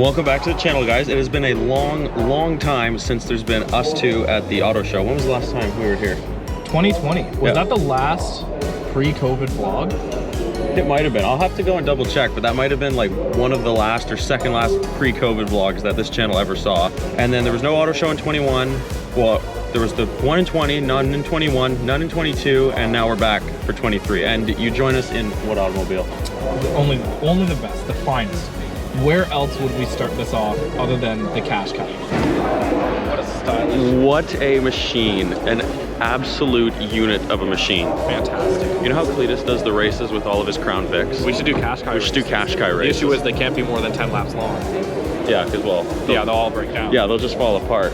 Welcome back to the channel, guys. It has been a long time since there's been us two at the auto show. When was the last time we were here? 2020. Was that the last pre-COVID vlog? It might have been. I'll have to go and double check, but that might have been like one of the last or second last pre-COVID vlogs that this channel ever saw. And then there was no auto show in 21. Well, there was the one in 20, none in 21, none in 22, and now we're back for 23. And you join us in what automobile? Only the best, the finest. Where else would we start this off other than the cash cow? What a stylish. What a machine. An absolute unit of a machine. Fantastic. You know how Cletus does the races with all of his Crown Vics? We should do cash cow. We should do cash cow races. The issue is they can't be more than 10 laps long. Yeah, because well, they'll all break down. Yeah, they'll just fall apart.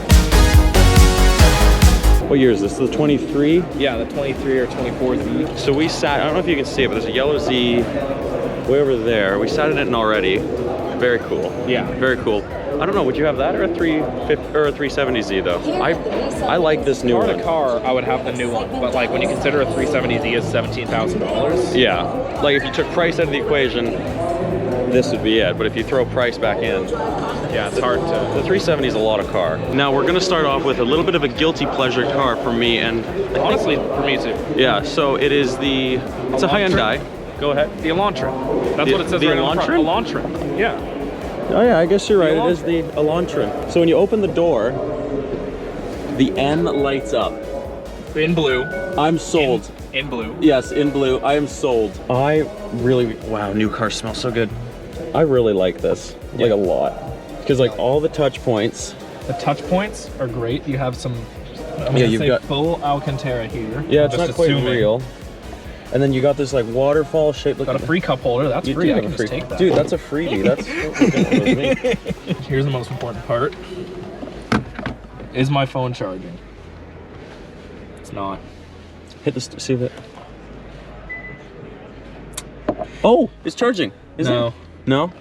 What year is this? The 23? Yeah, the 23 or 24 Z. So we sat, I don't know if you can see it, but there's a yellow Z way over there. We sat in it already. Very cool. Yeah. Very cool. I don't know, would you have that or a 350 or a 370Z though? I like this new one. For the car, I would have the new one, but like when you consider a 370Z is $17,000. Yeah. Like if you took price out of the equation, this would be it. But if you throw price back in, yeah, it's hard to. The 370 is a lot of car. Now we're gonna start off with a little bit of a guilty pleasure car for me, and honestly for me too. Yeah. So it is the. It's a Hyundai. Go ahead. The Elantra. That's what it says right on the front. Elantra. Yeah. Oh yeah, I guess you're right. It is the Elantra. So when you open the door, the N lights up. In blue. I'm sold. In blue. Yes, in blue. I am sold. I really, wow, new car smells so good. I really like this, like a lot. Because like all the touch points. The touch points are great. You have some, you've got full Alcantara here. Yeah, it's not quite real. And then you got this like waterfall shape. Got a free cup holder. That's free. I can just take that. Dude, that's a freebie. That's with me. Here's the most important part. Is my phone charging? It's not. Hit this. See that? Oh, it's charging. Is it? No.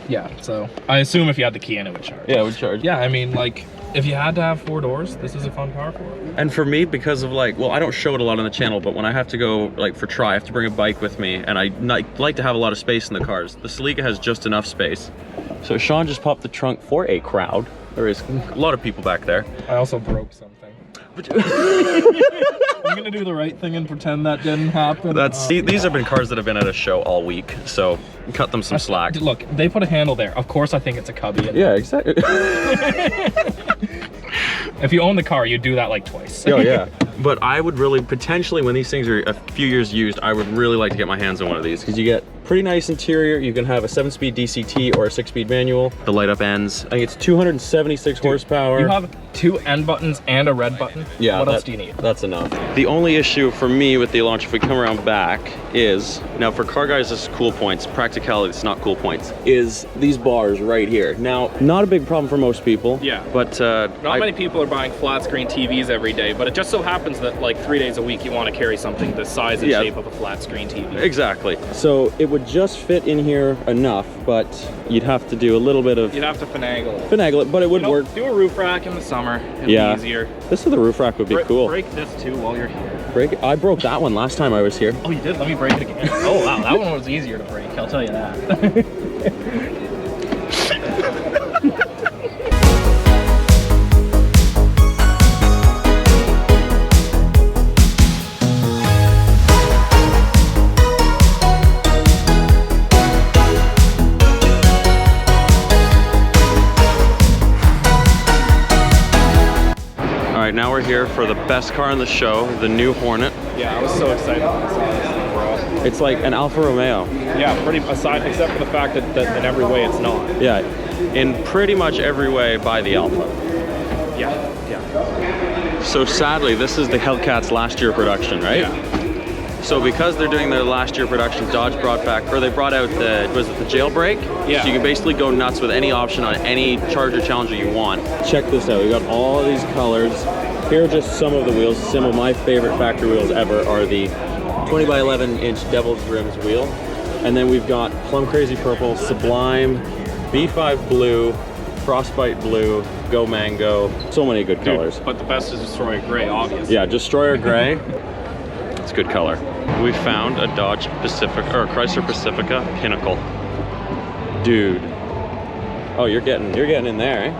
Yeah. So I assume if you had the key in, it would charge. Yeah, it would charge. Yeah, I mean, like, if you had to have 4 doors, this is a fun car for it. And for me, because of like, well, I don't show it a lot on the channel, but when I have to go like for try, I have to bring a bike with me, and I like to have a lot of space in the cars. The Celica has just enough space. So Sean just popped the trunk for a crowd. There is a lot of people back there. I also broke something. I'm gonna do the right thing and pretend that didn't happen. These have been cars that have been at a show all week, so cut them some slack. Look, they put a handle there. Of course I think it's a cubby. Yeah, exactly. If you own the car, you do that like twice. Oh yeah. But I would really, potentially, when these things are a few years used, I would really like to get my hands on one of these, because you get pretty nice interior. You can have a 7-speed DCT or a 6-speed manual. The light up ends. I think it's 276 horsepower. You have 2 end buttons and a red button. Yeah. What else do you need? That's enough. The only issue for me with the Elantra, if we come around back, is, now for car guys this is cool points, practicality it's not cool points, is these bars right here. Now, not a big problem for most people. Yeah. But not many people are buying flat screen TVs every day, but it just so happens that like 3 days a week you want to carry something the size and shape of a flat screen TV. Exactly. So it would just fit in here enough, but you'd have to do a little bit of... You'd have to finagle it. Finagle it, but it would work. Do a roof rack in the summer. It'd be easier. This with the roof rack would be cool. Break this too while you're here. Break it? I broke that one last time I was here. Oh, you did? Let me break it again. Oh, wow. That one was easier to break. I'll tell you that. Alright, now we're here for the best car in the show, the new Hornet. Yeah, I was so excited when I saw this thing, bro. It's like an Alfa Romeo. Yeah, pretty aside, except for the fact that in every way it's not. Yeah, in pretty much every way by the Alfa. Yeah. So sadly, this is the Hellcat's last year production, right? Yeah. So because they're doing their last year production, Dodge brought back, or they brought out the, was it the jailbreak? Yeah. So you can basically go nuts with any option on any Charger Challenger you want. Check this out, we got all of these colors. Here are just some of the wheels. Some of my favorite factory wheels ever are the 20 by 11 inch Devil's Rims wheel. And then we've got Plum Crazy Purple, Sublime, B5 Blue, Frostbite Blue, Go Mango, so many good colors. But the best is Destroyer Gray, obviously. Yeah, Destroyer Gray. It's a good color. We found a Dodge Pacifica, or a Chrysler Pacifica Pinnacle. Dude, Oh, you're getting in there, eh?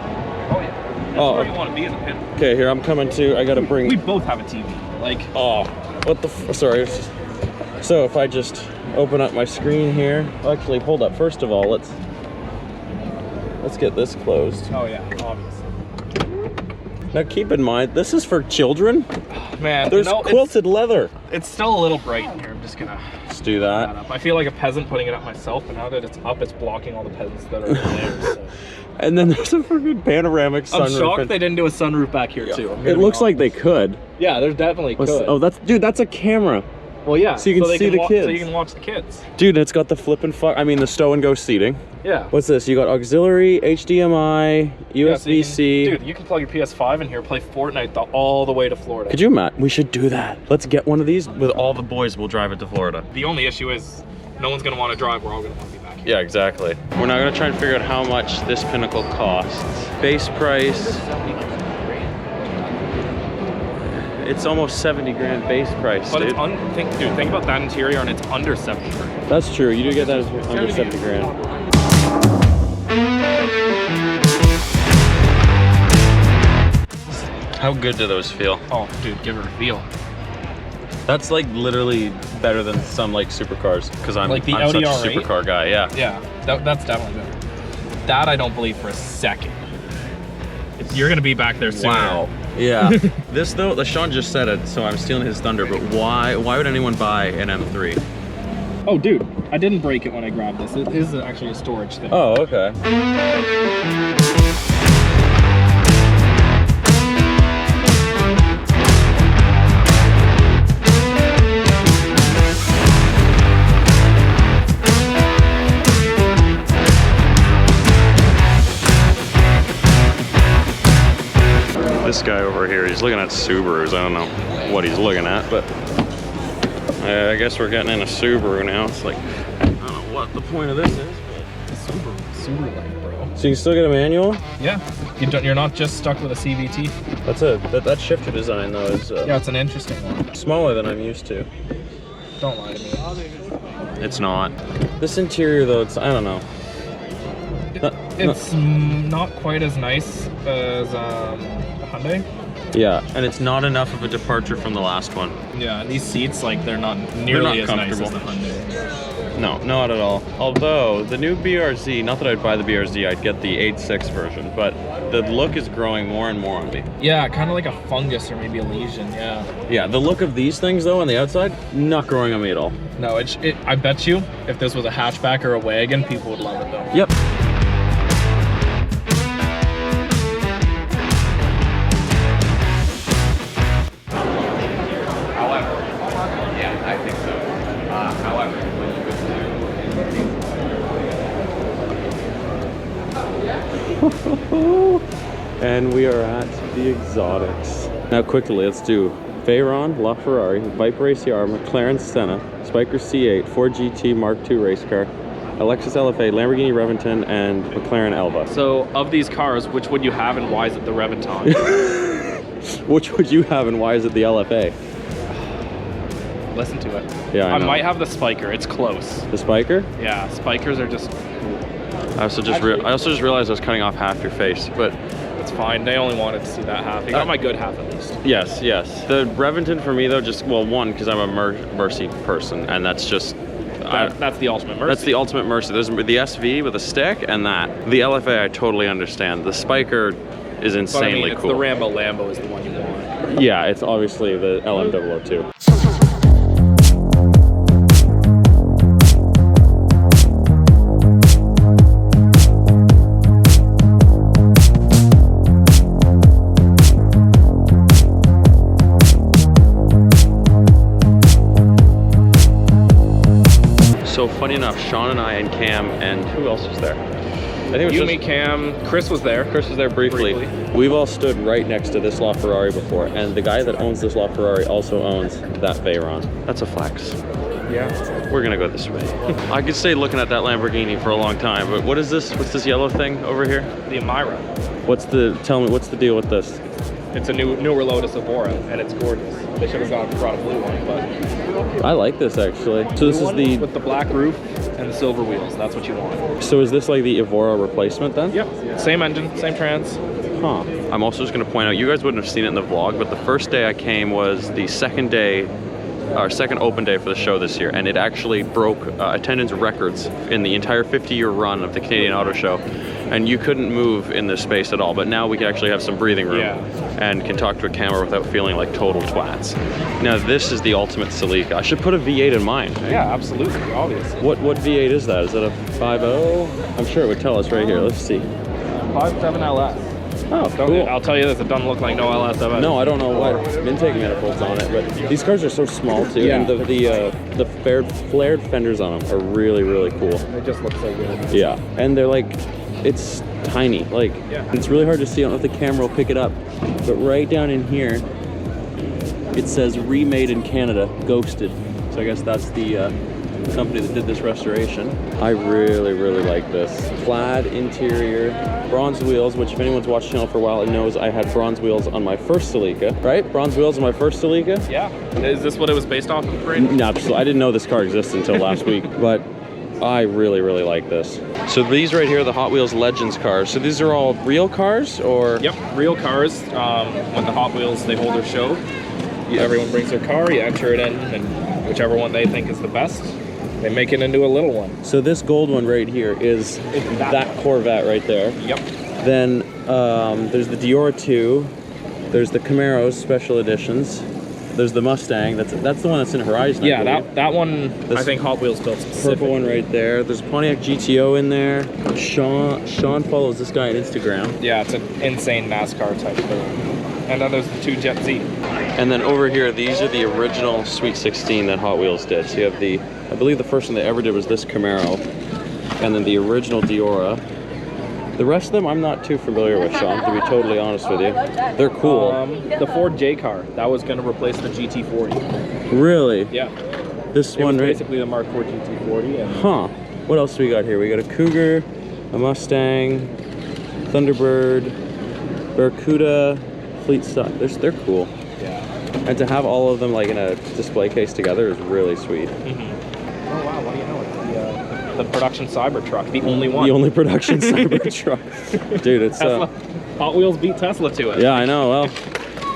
Oh yeah. That's where you want to be as a pin. Okay, here I'm coming to. I gotta bring. We both have a TV. Like. Oh, what the? Sorry. So if I just open up my screen here. Actually, hold up. First of all, let's get this closed. Oh yeah, obviously. Now keep in mind, this is for children. Man, there's quilted leather. It's still a little bright in here. I'm just gonna. Let's do that. Up. I feel like a peasant putting it up myself, but now that it's up, it's blocking all the peasants that are in there. So. And then there's a freaking panoramic sunroof. I'm shocked they didn't do a sunroof back here too. It looks like they could. Yeah, there's definitely could. Oh, that's a camera. Well, yeah. So you can see the kids. So you can watch the kids. Dude, it's got the flip and the stow and go seating. Yeah. What's this? You got auxiliary, HDMI, USB-C. Dude, you can plug your PS5 in here, play Fortnite all the way to Florida. Could you, Matt? We should do that. Let's get one of these with all the boys. We'll drive it to Florida. The only issue is no one's gonna want to drive. We're all gonna want to be back here. Yeah, exactly. We're now gonna try and figure out how much this Pinnacle costs. Base price. It's almost 70 grand base price, but dude. It's think about that interior, and it's under 70 grand. That's true. You do get that as under 70 grand. How good do those feel? Oh, dude, give it a feel. That's like literally better than some like supercars because I'm like the I'm Audi such a R8? supercar guy. Yeah. Yeah, that's definitely better. That I don't believe for a second. You're gonna be back there soon. Wow. Yeah. This though, Sean just said it, so I'm stealing his thunder. But why would anyone buy an M3? Oh, dude, I didn't break it when I grabbed this. It is actually a storage thing. Oh, okay. This guy over here, he's looking at Subarus. I don't know what he's looking at, but I guess we're getting in a Subaru now. It's like, I don't know what the point of this is, but Subaru light, bro. So you can still get a manual? Yeah, you're not just stuck with a CVT. That's it. That shifter design though is yeah, it's an interesting one. Smaller than I'm used to. Don't lie to me. It's not. This interior though, I don't know. It's not quite as nice as the Hyundai. Yeah, and it's not enough of a departure from the last one. Yeah, these seats, like, they're not nearly as nice as the Hyundai. No, not at all. Although, the new BRZ, not that I'd buy the BRZ, I'd get the 8.6 version, but the look is growing more and more on me. Yeah, kind of like a fungus or maybe a lesion, yeah. Yeah, the look of these things, though, on the outside, not growing on me at all. No, I bet you, if this was a hatchback or a wagon, people would love it, though. Yep. And we are at the exotics. Now quickly, let's do Veyron, LaFerrari, Viper ACR, McLaren Senna, Spiker C8, Ford GT Mark II race car, a Lexus LFA, Lamborghini Reventon, and McLaren Elva. So, of these cars, which would you have and why is it the Reventon? Which would you have and why is it the LFA? Listen to it. Yeah, I know. might have the Spiker. It's close. The Spiker? Yeah, Spikers are just... I also just realized I was cutting off half your face, but... It's fine. They only wanted to see that half. You got my good half at least. Yes, yes. The Reventon for me though, just, well, one, because I'm a Mercy person, and that's just... That's the ultimate Mercy. That's the ultimate Mercy. There's the SV with a stick and that. The LFA I totally understand. The Spiker is insanely it's cool. The Rambo Lambo is the one you want. Yeah, it's obviously the LM002. So funny enough, Sean and I and Cam and who else was there? I think it was me, Cam, Chris was there. Chris was there briefly. We've all stood right next to this LaFerrari before, and the guy that owns this LaFerrari also owns that Veyron. That's a flex. Yeah. We're gonna go this way. I could stay looking at that Lamborghini for a long time, but what is this? What's this yellow thing over here? The Amira. Tell me, what's the deal with this? It's a newer Lotus Evora, and it's gorgeous. They should have brought a blue one, but I like this actually. So this is the with the black roof and the silver wheels. That's what you want. So is this like the Evora replacement then? Yep. Same engine, same trans. Huh. I'm also just going to point out, you guys wouldn't have seen it in the vlog, but the first day I came was the second day, our second open day for the show this year, and it actually broke attendance records in the entire 50-year run of the Canadian Auto Show, and you couldn't move in this space at all. But now we can actually have some breathing room and can talk to a camera without feeling like total twats. Now this is the ultimate Celica. I should put a V8 in mine. Yeah, absolutely, obviously. What V8 is that? Is that a 5.0? I'm sure it would tell us right here. Let's see. 5.7 LS. Oh, cool. I'll tell you this, it doesn't look like no LS ever. No, I don't know what intake manifolds on it, but these cars are so small too, and the flared fenders on them are really, really cool. They just look so good. Yeah, and they're like, it's tiny. Like, it's really hard to see. I don't know if the camera will pick it up, but right down in here, it says remade in Canada, ghosted. So I guess that's the company that did this restoration. I really, really like this. Plaid interior, bronze wheels, which if anyone's watched the channel for a while, it knows I had bronze wheels on my first Celica, right? Bronze wheels on my first Celica? Yeah. Is this what it was based off of, Brady? No, absolutely. I didn't know this car existed until last week, but I really, really like this. So these right here are the Hot Wheels Legends cars. So these are all real cars, or? Yep, real cars. When the Hot Wheels, they hold their show. Everyone brings their car, you enter it in, and whichever one they think is the best, they make it into a little one. So this gold one right here is that Corvette right there. Yep. Then there's the Diora 2. There's the Camaros Special Editions. There's the Mustang. That's the one that's in Horizon. Yeah, that one. I think Hot Wheels built specific. Purple one right there. There's a Pontiac GTO in there. Sean follows this guy on Instagram. Yeah, it's an insane NASCAR type thing. And then there's the 2 Jet Z. And then over here, these are the original Sweet 16 that Hot Wheels did. So you have the, I believe the first one they ever did was this Camaro, and then the original Diora. The rest of them I'm not too familiar with, Sean, to be totally honest with you. They're cool. The Ford J car, that was going to replace the GT40. Really? Yeah. This one right? Basically the Mark IV GT40. And huh. What else do we got here? We got a Cougar, a Mustang, Thunderbird, Barracuda, Fleet Stock. They're cool. Yeah. And to have all of them like in a display case together is really sweet. Oh wow, what do you know? It's the production Cybertruck, the only one. The only production Cybertruck. Dude, it's Hot Wheels beat Tesla to it. Yeah, I know. Well,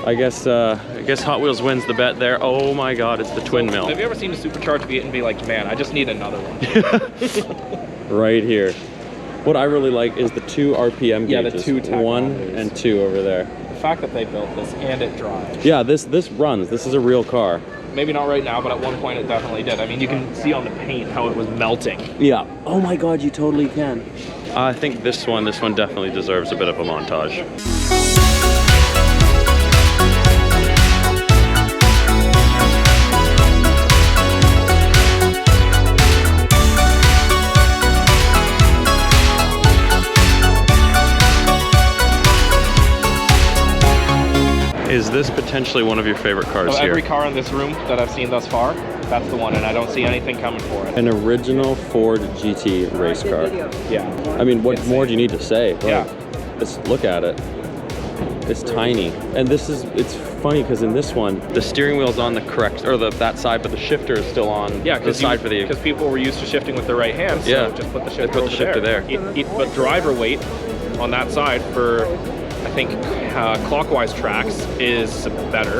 I guess Hot Wheels wins the bet there. Oh my God, it's the twin mill. Have you ever seen a supercharged V8 and be like, man, I just need another one? Right here. What I really like is the 2 RPM gauges. Yeah, the 2 tach 1 values. and 2 over there. The fact that they built this and it drives. Yeah, this runs. This is a real car. Maybe not right now, but at one point it definitely did. I mean, you can see on the paint how it was melting. Yeah. Oh my God, you totally can. I think this one definitely deserves a bit of a montage. Is this potentially one of your favorite cars here? Every car in this room that I've seen thus far, that's the one, and I don't see anything coming for it. An original Ford GT race car. Yeah. I mean, what more do you need to say? Like, yeah. Just look at it. It's tiny. And it's funny because in this one, the steering wheel's on the correct, or that side, but the shifter is still on the side for the... Because people were used to shifting with their right hand, so just put the shifter there. But driver weight on that side for... I think clockwise tracks is better.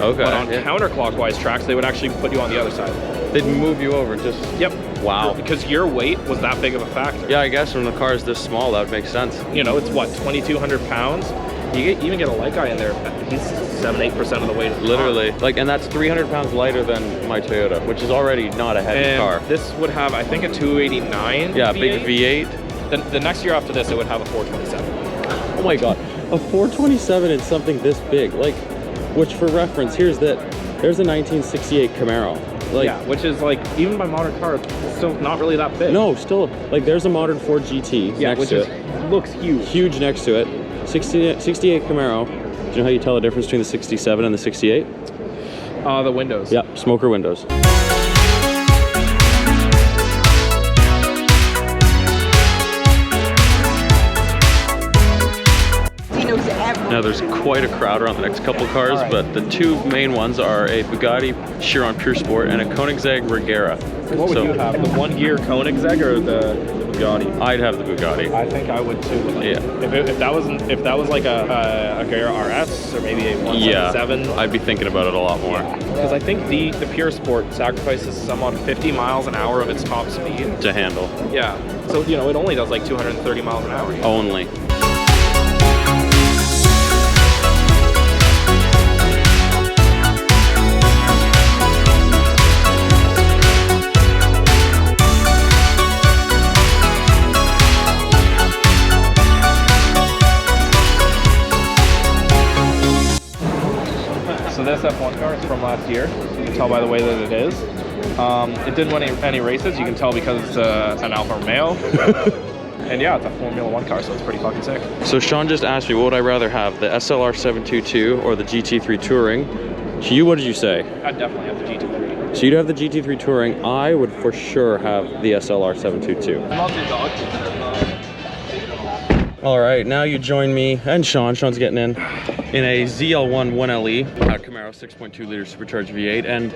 Okay. But on counterclockwise tracks, they would actually put you on the other side. They'd move you over just... Yep. Wow. Because your weight was that big of a factor. Yeah, I guess when the car is this small, that would make sense. You know, it's what, 2,200 pounds? You even get a light guy in there, he's 7-8% of the weight of the Literally. car. Like, and that's 300 pounds lighter than my Toyota, which is already not a heavy car. This would have, I think, a 289 Yeah, V8. big V8. The next year after this, it would have a 427. Oh my God, a 427 in something this big, like, which for reference, there's a 1968 Camaro. Like, yeah, which is like, even by modern cars, it's still not really that big. No, still, like there's a modern Ford GT next to it. Looks huge. Huge next to it. 68 Camaro. Do you know how you tell the difference between the 67 and the 68? The windows. Yep, smoker windows. Now there's quite a crowd around the next couple of cars, but the two main ones are a Bugatti Chiron Pure Sport and a Koenigsegg Regera. What would you have? The 1-gear Koenigsegg or the Bugatti? I'd have the Bugatti. I think I would too. Like, yeah. If that was like a Regera RS or maybe a 177. Yeah, I'd be thinking about it a lot more. Because I think the Pure Sport sacrifices some on 50 miles an hour of its top speed to handle. Yeah. So you know it only does like 230 miles an hour. Only. So this F1 car is from last year. You can tell by the way that it is. It didn't win any races. You can tell because it's an Alfa Romeo. And yeah, it's a Formula 1 car, so it's pretty fucking sick. So Sean just asked me, what would I rather have, the SLR 722 or the GT3 Touring? To you, what did you say? I'd definitely have the GT3. So you'd have the GT3 Touring. I would for sure have the SLR 722. I love the dog. All right, now you join me and Sean's getting in a ZL1 1LE Camaro 6.2 liter supercharged V8. And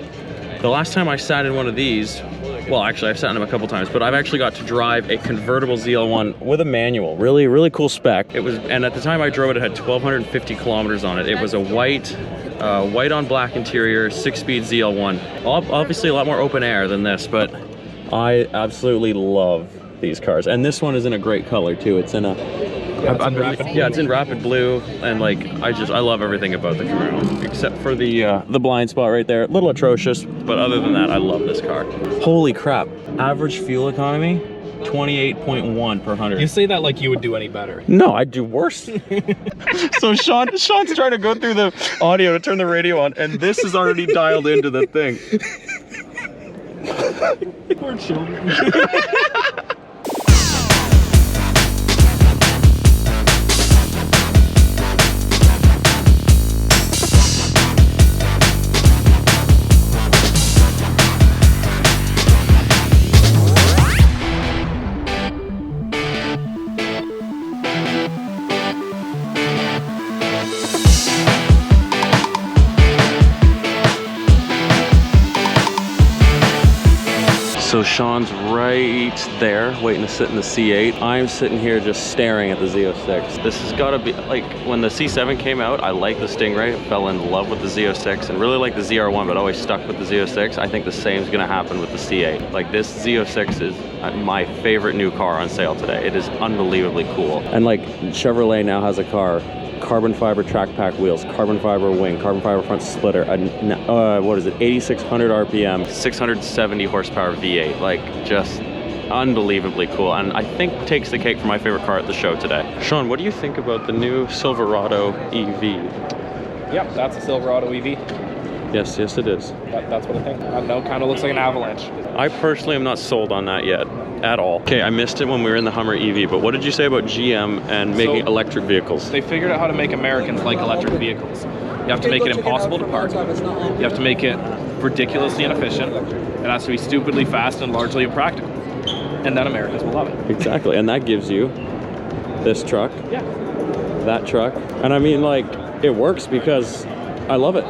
the last time I sat in one of these, well, actually I've sat in them a couple times, but I've actually got to drive a convertible ZL1 with a manual. Really, really cool spec. It was, and at the time I drove it, it had 1,250 kilometers on it. It was a white on black interior, 6-speed ZL1. Obviously a lot more open air than this, but I absolutely love these cars. And this one is in a great color too. It's in a it's in rapid blue, and like I love everything about the Camaro except for the blind spot right there. A little atrocious, but other than that, I love this car. Holy crap! Average fuel economy, 28.1 per 100. You say that like you would do any better. No, I'd do worse. So Sean's trying to go through the audio to turn the radio on, and this is already dialed into the thing. Poor children. So Sean's right there waiting to sit in the C8. I'm sitting here just staring at the Z06. This has got to be, like, when the C7 came out, I liked the Stingray, I fell in love with the Z06 and really liked the ZR1, but always stuck with the Z06. I think the same is going to happen with the C8. Like, this Z06 is my favorite new car on sale today. It is unbelievably cool. And like, Chevrolet now has a car, carbon fiber track pack wheels, carbon fiber wing, carbon fiber front splitter, what is it, 8,600 RPM, 670 horsepower V8, like just unbelievably cool, and I think takes the cake for my favorite car at the show today. Sean, what do you think about the new Silverado EV? Yep, that's a Silverado EV. Yes, it is. That's what I think. I don't know, kind of looks like an Avalanche. I personally am not sold on that yet, at all. Okay, I missed it when we were in the Hummer EV, but what did you say about GM and making electric vehicles? They figured out how to make Americans like electric vehicles. You have to make it impossible to park. You have to make it ridiculously inefficient. It has to be stupidly fast and largely impractical. And then Americans will love it. Exactly, and that gives you this truck, that truck, and I mean, like, it works because I love it.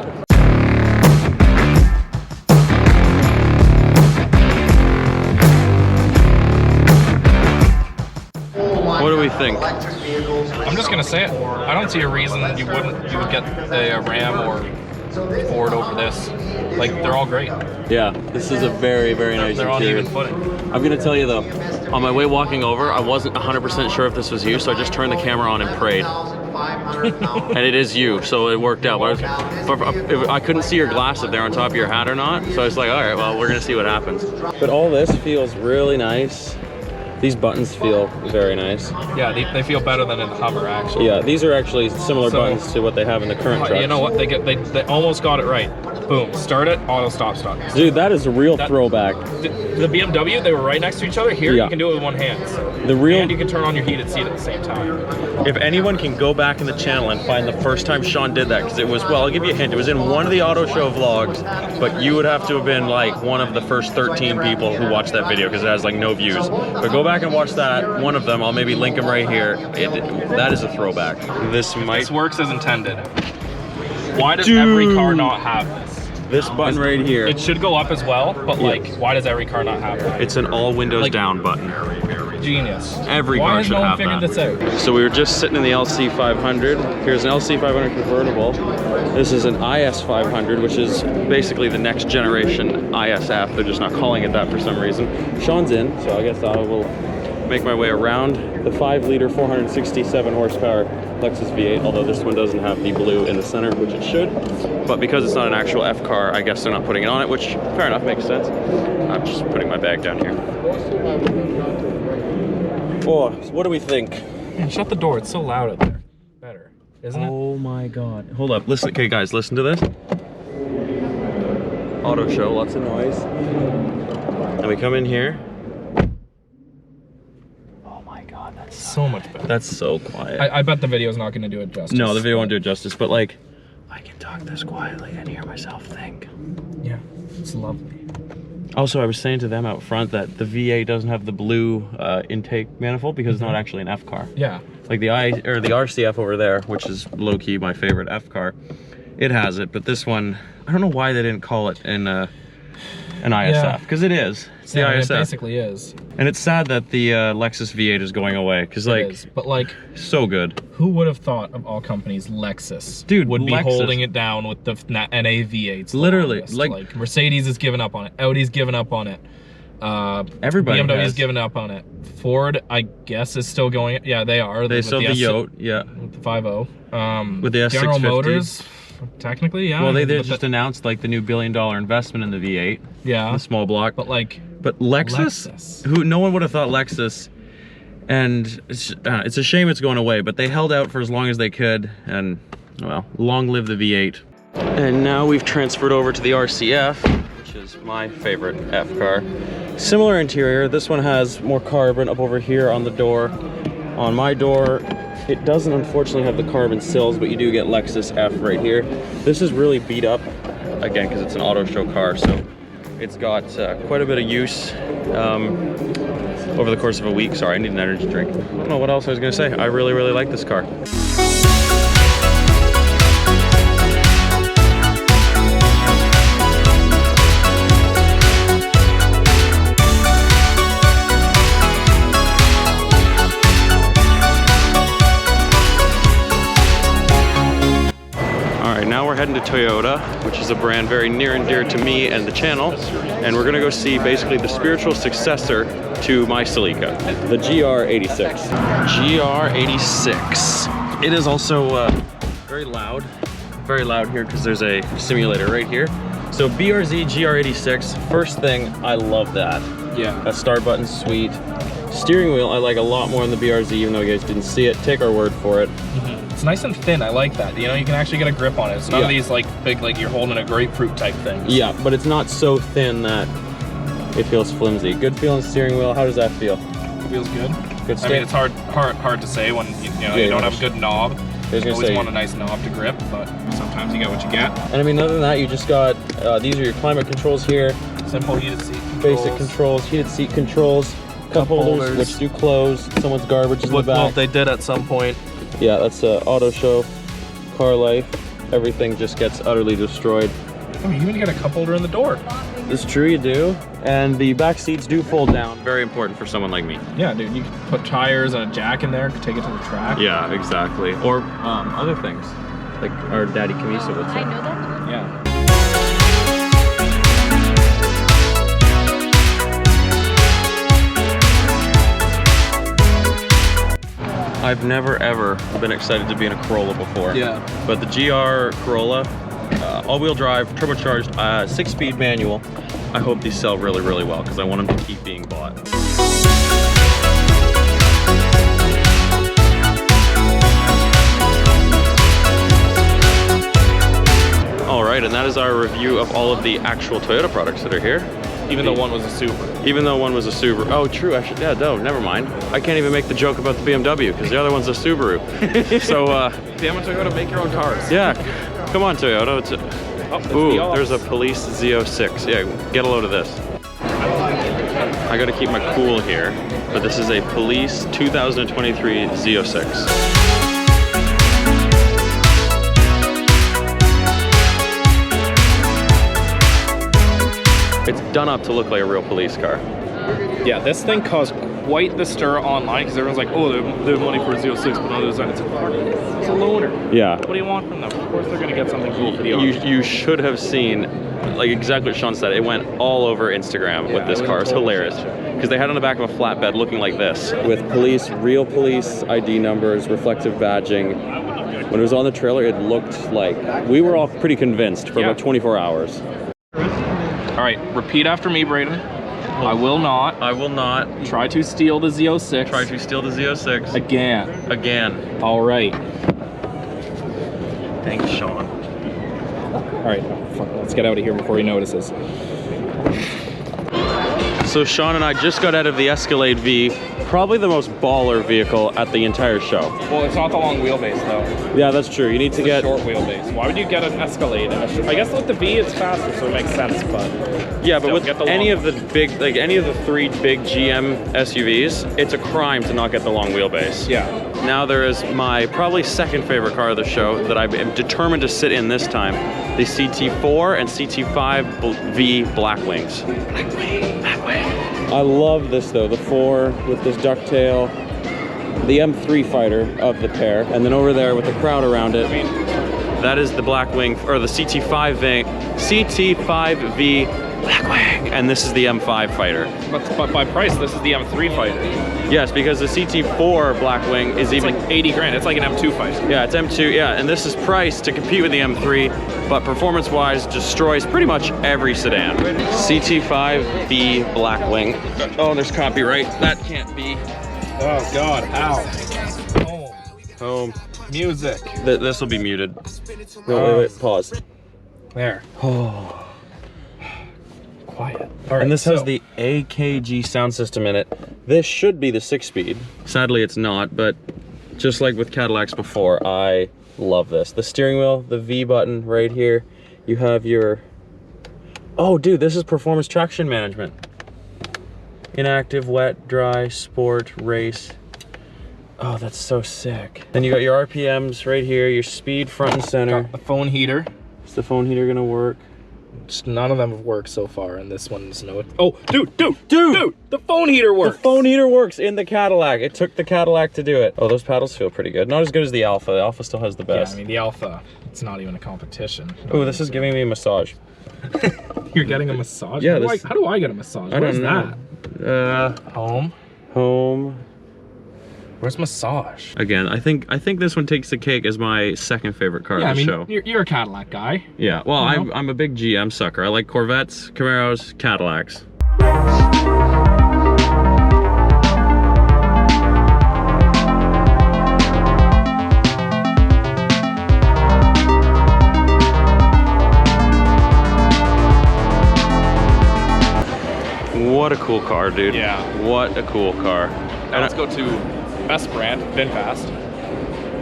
What do we think? I'm just gonna say it. I don't see a reason you would get a Ram or Ford over this. Like, they're all great. Yeah, this is a very, very nice They're on even footing. I'm gonna tell you though, on my way walking over, I wasn't 100% sure if this was you, so I just turned the camera on and prayed. And it is you, so it worked out. I couldn't see your glass if they're on top of your hat or not, so I was like, all right, well, we're gonna see what happens. But all this feels really nice. These buttons feel very nice. Yeah, they feel better than in the Hummer, actually. Yeah, these are actually similar buttons to what they have in the current trucks. You know what? They almost got it right. Boom. Start it. Auto stop. Dude, that is a real throwback. The BMW, they were right next to each other. Here, Yeah. you can do it with one hand. So. And you can turn on your heated seat at the same time. If anyone can go back in the channel and find the first time Sean did that, because it was, well, I'll give you a hint, it was in one of the Auto Show vlogs, but you would have to have been like one of the first 13 people who watched that video because it has like no views. But go back and watch that, one of them, I'll maybe link them right here. That is a throwback. This works as intended. Why does every car not have this? This button right here. It should go up as well, but like, why does every car not have that? It's an all windows down button. Genius. Every car should have that. Why has no one figured this out? So we were just sitting in the LC 500. Here's an LC 500 convertible. This is an IS 500, which is basically the next generation ISF. They're just not calling it that for some reason. Sean's in, so I guess I will make my way around the 5-liter 467 horsepower Lexus V8, although this one doesn't have the blue in the center, which it should. But because it's not an actual F car, I guess they're not putting it on it, which fair enough, makes sense. I'm just putting my bag down here. Oh, what do we think? Man, shut the door, it's so loud out there. Better, isn't it? Oh my God. Hold up, listen, okay guys, listen to this. Auto Show, lots of noise. And we come in here. So much better. That's so quiet. I bet the video's not going to do it justice. No, the video won't do it justice, but like, I can talk this quietly and hear myself think. Yeah, it's lovely. Also, I was saying to them out front that the V8 doesn't have the blue intake manifold because it's not actually an F car. Yeah. Like the RCF over there, which is low-key my favorite F car, it has it, but this one, I don't know why they didn't call it an ISF, because it is. It's the ISF. It basically is. And it's sad that the Lexus V8 is going away, because like, but like, so good. Who would have thought of all companies, Lexus, dude, would be Lexus. Holding it down with the NA V8s? Literally, like Mercedes has given up on it, Audi's given up on it, everybody BMW's given up on it. Ford, I guess, is still going. Yeah, they are. They still have the Yote, yeah, with the 5.0. With the S650. General Motors. Technically, yeah. Well, they just announced like the new $1 billion investment in the V8. Yeah. The small block. But like. But Lexus? Who? No one would have thought Lexus. And it's a shame it's going away, but they held out for as long as they could, and well, long live the V8. And now we've transferred over to the RCF, which is my favorite F car. Similar interior. This one has more carbon up over here on the door. On my door, it doesn't unfortunately have the carbon sills, but you do get Lexus F right here. This is really beat up, again, because it's an Auto Show car, so it's got quite a bit of use over the course of a week. Sorry, I need an energy drink. I don't know what else I was gonna say. I really, really like this car. Now we're heading to Toyota, which is a brand very near and dear to me and the channel, and we're gonna go see basically the spiritual successor to my Celica, the GR86. GR86. It is also very loud here because there's a simulator right here. So BRZ GR86, first thing, I love that. Yeah. That start button's sweet. Steering wheel I like a lot more than the BRZ, even though you guys didn't see it. Take our word for it. It's nice and thin. I like that. You know, you can actually get a grip on it. It's none of these like big, like you're holding a grapefruit type thing. Yeah, but it's not so thin that it feels flimsy. Good feeling steering wheel. How does that feel? It feels good. Good I mean, it's hard to say when you don't have a good knob. You always want a nice knob to grip, but sometimes you get what you get. And I mean, other than that, you just got these are your climate controls here. Simple heated seat controls. Basic controls, heated seat controls, cup holders, which do close. Someone's garbage is in the back. Well, they did at some point. Yeah, that's Auto Show, car life. Everything just gets utterly destroyed. Oh, you even get a cup holder in the door. It's true, you do. And the back seats do fold down. Very important for someone like me. Yeah, dude, you can put tires and a jack in there, take it to the track. Yeah, exactly. Or other things, like our daddy Kamisa would say. I know that. Yeah. I've never ever been excited to be in a Corolla before. Yeah. But the GR Corolla, all-wheel drive, turbocharged, 6-speed manual. I hope these sell really, really well because I want them to keep being bought. All right. right, and that is our review of all of the actual Toyota products that are here. Even though one was a Subaru. Even though one was a Subaru. Oh, true. I should. Yeah, no, never mind. I can't even make the joke about the BMW because the other one's a Subaru. So, damn it, Toyota, make your own cars. yeah. Come on, Toyota. It's ooh, the there's a police Z06. Yeah, get a load of this. I got to keep my cool here, but this is a police 2023 Z06. It's done up to look like a real police car. Yeah, this thing caused quite the stir online because everyone's like, oh, they have money for a Z06, but no, it's a loaner. Yeah. What do you want from them? Of course they're going to get something cool for the auction. You should have seen, like exactly what Sean said, it went all over Instagram with this car. It's hilarious. Because they had it on the back of a flatbed looking like this. With police, real police ID numbers, reflective badging. When it was on the trailer, it looked like, we were all pretty convinced for about 24 hours. All right, repeat after me, Braden. I will not. I will not. Try to steal the Z06. Try to steal the Z06. Again. Again. All right. Thanks, Sean. All right, let's get out of here before he notices. So Sean and I just got out of the Escalade V, probably the most baller vehicle at the entire show. Well, it's not the long wheelbase though. Yeah, that's true. You need to get short wheelbase. Why would you get an Escalade? I guess with the V it's faster, so it makes sense. But yeah, but with any of the big, like any of the 3 big GM SUVs, it's a crime to not get the long wheelbase. Yeah. Now there is my probably second favorite car of the show that I'm determined to sit in this time, the CT4 and CT5V Blackwings. Blackwing. I love this though, the 4 with this ducktail, the M3 fighter of the pair, and then over there with the crowd around it, that is the Blackwing, or the CT5V Blackwing, and this is the M5 fighter. But by price, this is the M3 fighter. Yes, because the CT4 Blackwing is even like 80 grand. It's like an M2 fighter. Yeah, it's M2. Yeah, and this is priced to compete with the M3, but performance-wise destroys pretty much every sedan. CT5V Blackwing. Oh, there's copyright. That can't be. Oh God! Ow. Home. Music. This will be muted. No, wait. Pause. There. Oh. Quiet. All right, and this has the AKG sound system in it. This should be the 6-speed. Sadly, it's not, but just like with Cadillacs before, I love this. The steering wheel, the V button right here. You have your... Oh, dude, this is performance traction management. Inactive, wet, dry, sport, race. Oh, that's so sick. Then you got your RPMs right here, your speed front and center. Got the phone heater. Is the phone heater gonna work? None of them have worked so far, and this one's no. Oh, dude! The phone heater works. The phone heater works in the Cadillac. It took the Cadillac to do it. Oh, those paddles feel pretty good. Not as good as the Alpha. The Alpha still has the best. Yeah, I mean the Alpha. It's not even a competition. Oh, this is giving me a massage. You're getting a massage? Yeah. How do I get a massage? Where's that? Home. Where's massage? Again, I think this one takes the cake as my second favorite car of the show. You're a Cadillac guy. Yeah, well, I'm a big GM sucker. I like Corvettes, Camaros, Cadillacs. What a cool car, dude. Yeah. What a cool car. Now let's go to best brand, VinFast.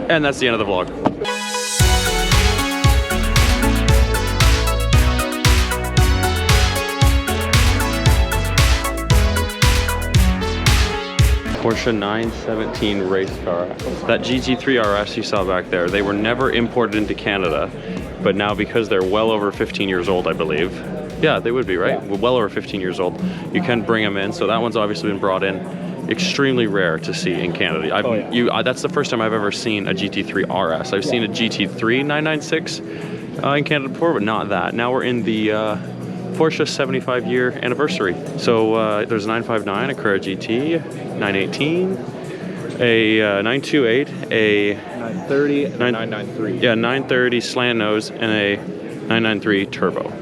And that's the end of the vlog. Porsche 917 race car. That GT3 RS you saw back there, they were never imported into Canada, but now because they're well over 15 years old, I believe. Yeah, they would be, right? Yeah. Well over 15 years old. You can bring them in, so that one's obviously been brought in. Extremely rare to see in Canada. That's the first time I've ever seen a GT3 RS. I've seen a GT3 996 in Canada before, but not that. Now we're in the Porsche 75-year anniversary. So there's a 959, a Carrera GT, 918, a 928, a 930, and 993. Yeah, 930 slant nose, and a 993 turbo.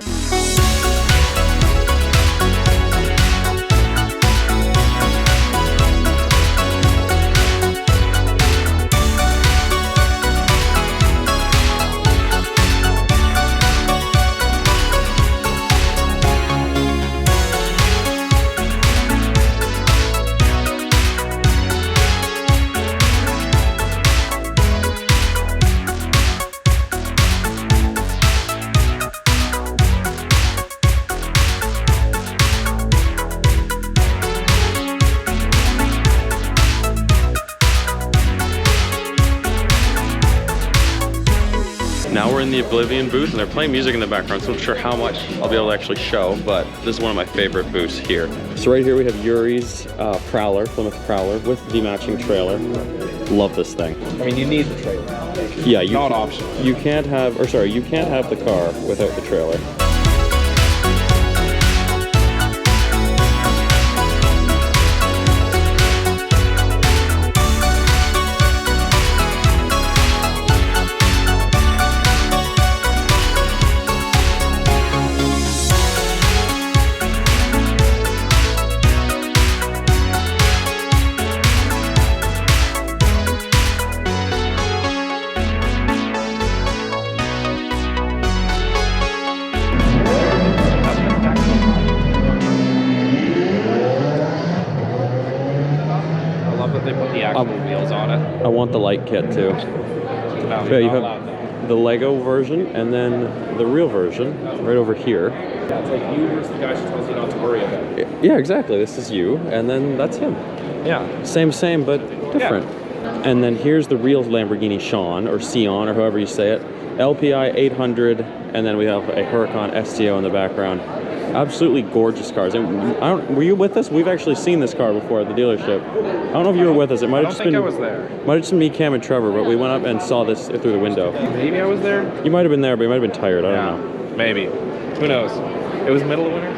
Oblivion booth, and they're playing music in the background, so I'm not sure how much I'll be able to actually show, but this is one of my favorite booths here. So right here we have Yuri's Prowler, Plymouth Prowler, with the matching trailer. Love this thing. I mean, you need the trailer. Yeah, not optional. You can't have the car without the trailer. Wheels on it. I want the light kit too. No, Yeah, you have the Lego version and then the real version right over here. Yeah, it's like you versus the guy she tells you not to worry about. Yeah, exactly. This is you, and then that's him. Yeah. Same, but different. Yeah. And then here's the real Lamborghini Sean, or Sion, or however you say it. LPI 800, and then we have a Huracan STO in the background. Absolutely gorgeous cars. And were you with us? We've actually seen this car before at the dealership. I don't know if you were with us. It might have just been. I was there. Might have just been me, Cam, and Trevor, but we went up and saw this through the window. Maybe I was there. You might have been there, but you might have been tired. I don't know. Maybe. Who knows? It was middle of winter.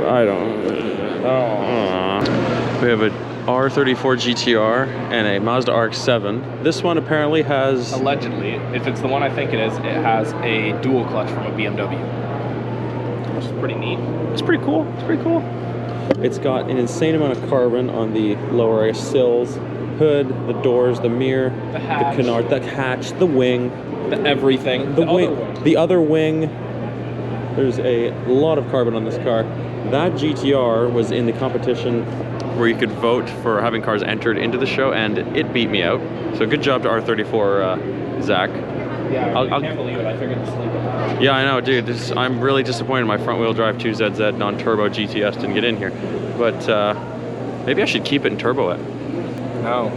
I don't. We have a R34 GTR and a Mazda RX-7. This one apparently has. Allegedly, if it's the one I think it is, it has a dual clutch from a BMW. Which is pretty neat. It's pretty cool. It's pretty cool. It's got an insane amount of carbon on the lower sills, hood, the doors, the mirror, the canard, the hatch, the wing, the everything, the wing, the other wing. There's a lot of carbon on this car. That GTR was in the competition where you could vote for having cars entered into the show, and it beat me out. So good job to R34, Zach. Yeah, I can't believe it. I figured to sleep about it. Yeah, I know, dude. I'm really disappointed my front-wheel drive 2ZZ non-turbo GTS didn't get in here. But maybe I should keep it and turbo it. No.